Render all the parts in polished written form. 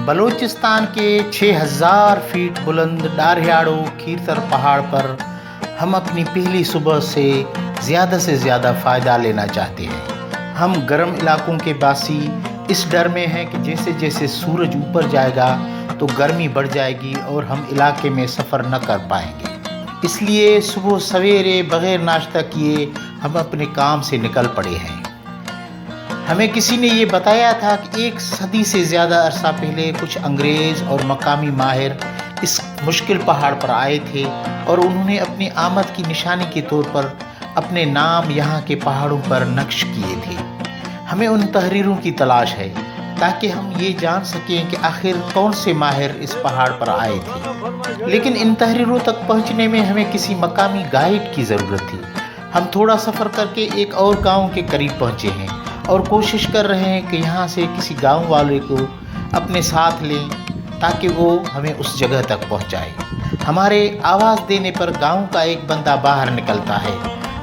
بلوچستان کے 6000 فیٹ بلند ڈارہیاڑو کھیرتر پہاڑ پر ہم اپنی پہلی صبح سے زیادہ فائدہ لینا چاہتے ہیں۔ ہم گرم علاقوں کے باسی اس ڈر میں ہیں کہ جیسے جیسے سورج اوپر جائے گا تو گرمی بڑھ جائے گی اور ہم علاقے میں سفر نہ کر پائیں گے۔ اس لیے صبح سویرے بغیر ناشتہ کیے ہم اپنے کام سے نکل پڑے ہیں۔ ہمیں کسی نے یہ بتایا تھا کہ 1 صدی سے زیادہ عرصہ پہلے کچھ انگریز اور مقامی ماہر اس مشکل پہاڑ پر آئے تھے اور انہوں نے اپنی آمد کی نشانی کے طور پر اپنے نام یہاں کے پہاڑوں پر نقش کیے تھے۔ ہمیں ان تحریروں کی تلاش ہے تاکہ ہم یہ جان سکیں کہ آخر کون سے ماہر اس پہاڑ پر آئے تھے، لیکن ان تحریروں تک پہنچنے میں ہمیں کسی مقامی گائیڈ کی ضرورت تھی۔ ہم تھوڑا سفر کر کے ایک اور گاؤں کے قریب پہنچے ہیں اور کوشش کر رہے ہیں کہ یہاں سے کسی گاؤں والے کو اپنے ساتھ لیں تاکہ وہ ہمیں اس جگہ تک پہنچائے۔ ہمارے آواز دینے پر گاؤں کا ایک بندہ باہر نکلتا ہے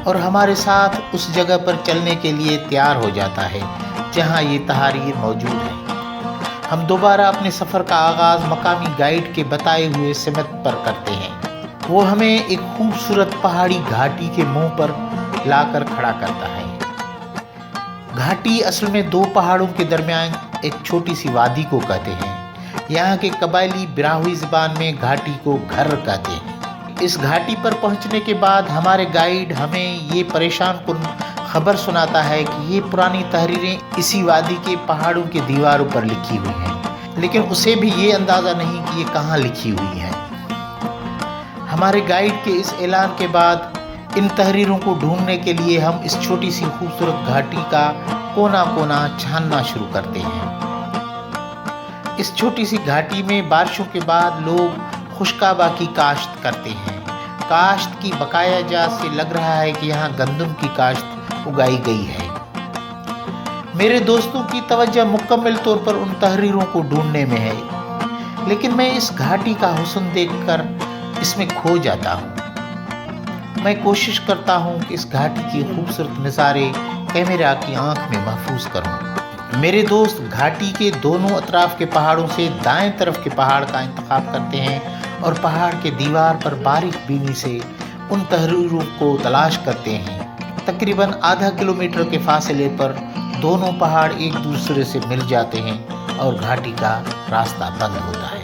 اور ہمارے ساتھ اس جگہ پر چلنے کے لیے تیار ہو جاتا ہے جہاں یہ تحریر موجود ہے۔ ہم دوبارہ اپنے سفر کا آغاز مقامی گائیڈ کے بتائے ہوئے سمت پر کرتے ہیں۔ وہ ہمیں ایک خوبصورت پہاڑی گھاٹی کے منہ پر لا کر کھڑا کرتا ہے۔ گھاٹی اصل میں 2 پہاڑوں کے درمیان ایک چھوٹی سی وادی کو کہتے ہیں۔ یہاں کے قبائلی براہوئی زبان میں گھاٹی کو گھر کہتے ہیں۔ اس گھاٹی پر پہنچنے کے بعد ہمارے گائیڈ ہمیں یہ پریشان کن خبر سناتا ہے کہ یہ پرانی تحریریں اسی وادی کے پہاڑوں کے دیواروں پر لکھی ہوئی ہیں، لیکن اسے بھی یہ اندازہ نہیں کہ یہ کہاں لکھی ہوئی ہیں۔ ہمارے گائیڈ کے اس اعلان کے بعد ان تحریروں کو ڈھونڈنے کے لیے ہم اس چھوٹی سی خوبصورت گھاٹی کا کونا کونا چھاننا شروع کرتے ہیں۔ اس چھوٹی سی گھاٹی میں بارشوں کے بعد لوگ خشکابہ کی کاشت کرتے ہیں۔ کاشت کی بقایا جات سے لگ رہا ہے کہ یہاں گندم کی کاشت اگائی گئی ہے۔ میرے دوستوں کی توجہ مکمل طور پر ان تحریروں کو ڈھونڈنے میں ہے، لیکن میں اس گھاٹی کا حسن دیکھ کر اس میں کھو جاتا ہوں۔ میں کوشش کرتا ہوں کہ اس گھاٹی کی خوبصورت نظارے کیمرہ کی آنکھ میں محفوظ کروں۔ میرے دوست گھاٹی کے دونوں اطراف کے پہاڑوں سے دائیں طرف کے پہاڑ کا انتخاب کرتے ہیں اور پہاڑ کے دیوار پر باریک بینی سے ان تحریروں کو تلاش کرتے ہیں۔ تقریباً ½ کلومیٹر کے فاصلے پر دونوں پہاڑ ایک دوسرے سے مل جاتے ہیں اور گھاٹی کا راستہ بند ہوتا ہے۔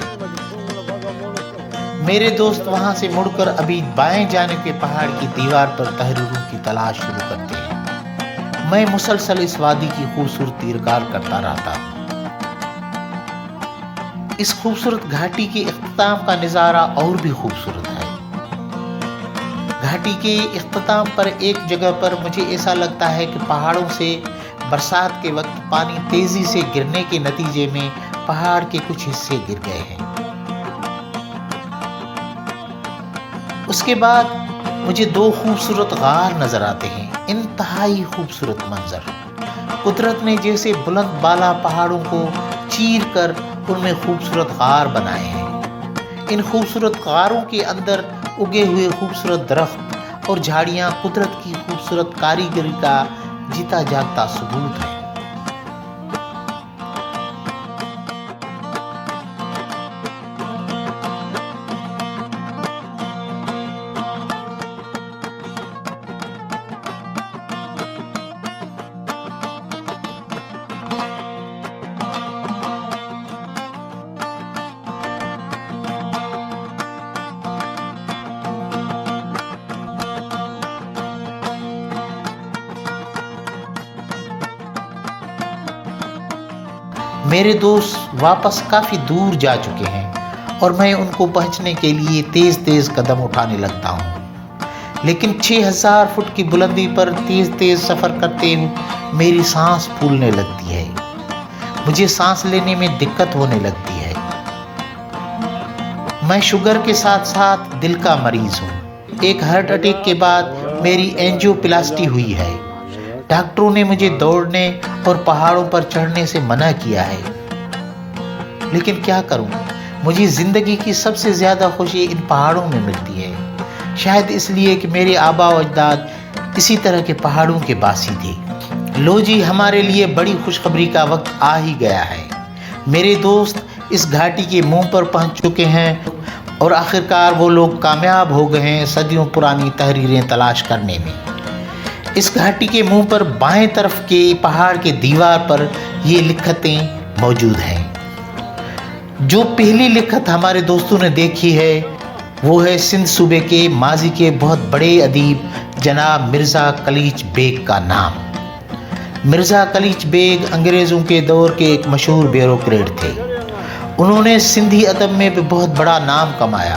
میرے دوست وہاں سے مڑ کر ابھی بائیں جانب کے پہاڑ کی دیوار پر تحریروں کی تلاش شروع کرتے ہیں۔ میں مسلسل اس وادی کی خوبصورتی ریکارڈ کرتا رہتا ہوں۔ اس خوبصورت گھاٹی کے اختتام کا نظارہ اور بھی خوبصورت ہے۔ گھاٹی کے اختتام پر ایک جگہ پر مجھے ایسا لگتا ہے کہ پہاڑوں سے برسات کے وقت پانی تیزی سے گرنے کے نتیجے میں پہاڑ کے کچھ حصے گر گئے ہیں۔ اس کے بعد مجھے 2 خوبصورت غار نظر آتے ہیں، انتہائی خوبصورت منظر۔ قدرت نے جیسے بلند بالا پہاڑوں کو چیر کر ان میں خوبصورت غار بنائے ہیں۔ ان خوبصورت غاروں کے اندر اگے ہوئے خوبصورت درخت اور جھاڑیاں قدرت کی خوبصورت کاریگری کا جیتا جاگتا ثبوت ہے۔ میرے دوست واپس کافی دور جا چکے ہیں اور میں ان کو پہنچنے کے لیے تیز قدم اٹھانے لگتا ہوں، لیکن 6000 فٹ کی بلندی پر تیز سفر کرتے ہوئے میری سانس پھولنے لگتی ہے۔ مجھے سانس لینے میں دقت ہونے لگتی ہے۔ میں شوگر کے ساتھ دل کا مریض ہوں۔ ایک ہارٹ اٹیک کے بعد میری اینجیوپلاسٹی ہوئی ہے۔ ڈاکٹروں نے مجھے دوڑنے اور پہاڑوں پر چڑھنے سے منع کیا ہے، لیکن کیا کروں؟ مجھے زندگی کی سب سے زیادہ خوشی ان پہاڑوں میں ملتی ہے، شاید اس لیے کہ میرے آبا و اجداد اسی طرح کے پہاڑوں کے باسی تھے۔ لو جی، ہمارے لیے بڑی خوشخبری کا وقت آ ہی گیا ہے۔ میرے دوست اس گھاٹی کے منہ پر پہنچ چکے ہیں اور آخرکار وہ لوگ کامیاب ہو گئے ہیں صدیوں پرانی تحریریں تلاش کرنے میں۔ اس گھاٹی کے منہ پر بائیں طرف کے پہاڑ کے دیوار پر یہ لکھتیں موجود ہیں۔ جو پہلی لکھت ہمارے دوستوں نے دیکھی ہے وہ ہے سندھ صوبے کے ماضی کے بہت بڑے ادیب جناب مرزا کلیچ بیگ کا نام۔ مرزا کلیچ بیگ انگریزوں کے دور کے ایک مشہور بیوروکریٹ تھے۔ انہوں نے سندھی ادب میں بھی بہت بڑا نام کمایا۔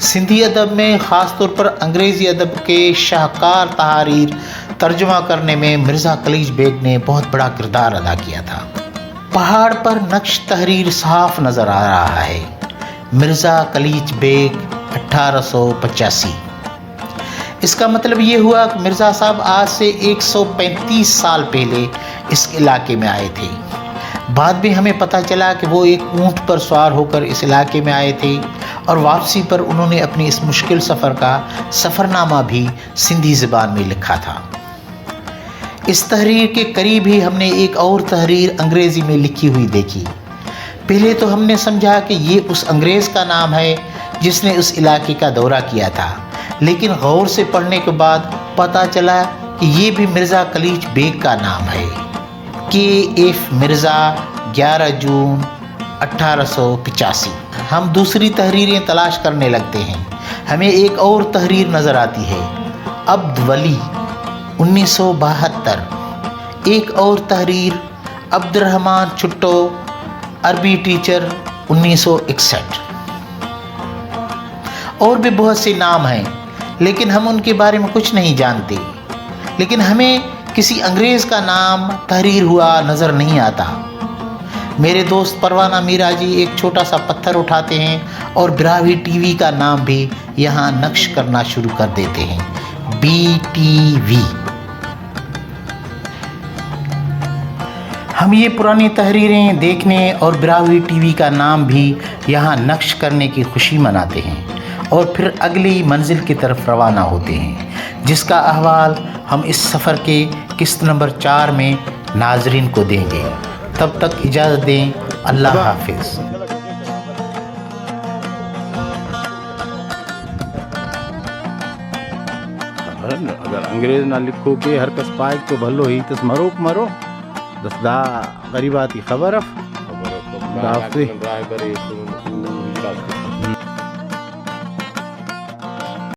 سندھی ادب میں خاص طور پر انگریزی ادب کے شاہکار تحاریر ترجمہ کرنے میں مرزا کلیچ بیگ نے بہت بڑا کردار ادا کیا تھا۔ پہاڑ پر نقش تحریر صاف نظر آ رہا ہے۔ مرزا کلیچ بیگ 1885۔ اس کا مطلب یہ ہوا کہ مرزا صاحب آج سے 135 سال پہلے اس علاقے میں آئے تھے۔ بعد میں ہمیں پتہ چلا کہ وہ ایک اونٹ پر سوار ہو کر اس علاقے میں آئے تھے اور واپسی پر انہوں نے اپنی اس مشکل سفر کا سفرنامہ بھی سندھی زبان میں لکھا تھا۔ اس تحریر کے قریب ہی ہم نے ایک اور تحریر انگریزی میں لکھی ہوئی دیکھی۔ پہلے تو ہم نے سمجھا کہ یہ اس انگریز کا نام ہے جس نے اس علاقے کا دورہ کیا تھا، لیکن غور سے پڑھنے کے بعد پتہ چلا کہ یہ بھی مرزا کلیچ بیگ کا نام ہے۔ KF مرزا 11 جون 1885۔ ہم دوسری تحریریں تلاش کرنے لگتے ہیں۔ ہمیں ایک اور تحریر نظر آتی ہے، عبد ولی 1972۔ ایک اور تحریر عبد الرحمن چھٹو عربی ٹیچر 1961۔ اور بھی بہت سے نام ہیں لیکن ہم ان کے بارے میں کچھ نہیں جانتے، لیکن ہمیں کسی انگریز کا نام تحریر ہوا نظر نہیں آتا۔ میرے دوست پروانہ میرا جی ایک چھوٹا سا پتھر اٹھاتے ہیں اور براہوی ٹی وی کا نام بھی یہاں نقش کرنا شروع کر دیتے ہیں، BTV۔ ہم یہ پرانی تحریریں دیکھنے اور براہوی ٹی وی کا نام بھی یہاں نقش کرنے کی خوشی مناتے ہیں اور پھر اگلی منزل کی طرف روانہ ہوتے ہیں، جس کا احوال ہم اس سفر کے قسط نمبر 4 میں ناظرین کو دیں گے۔ تب تک اجازت دیں، اللہ حافظ۔ اگر انگریز نہ لکھو کہ ہر کس پائے تو بھلو ہی تس مرو مرو دس دا غریباتی خبر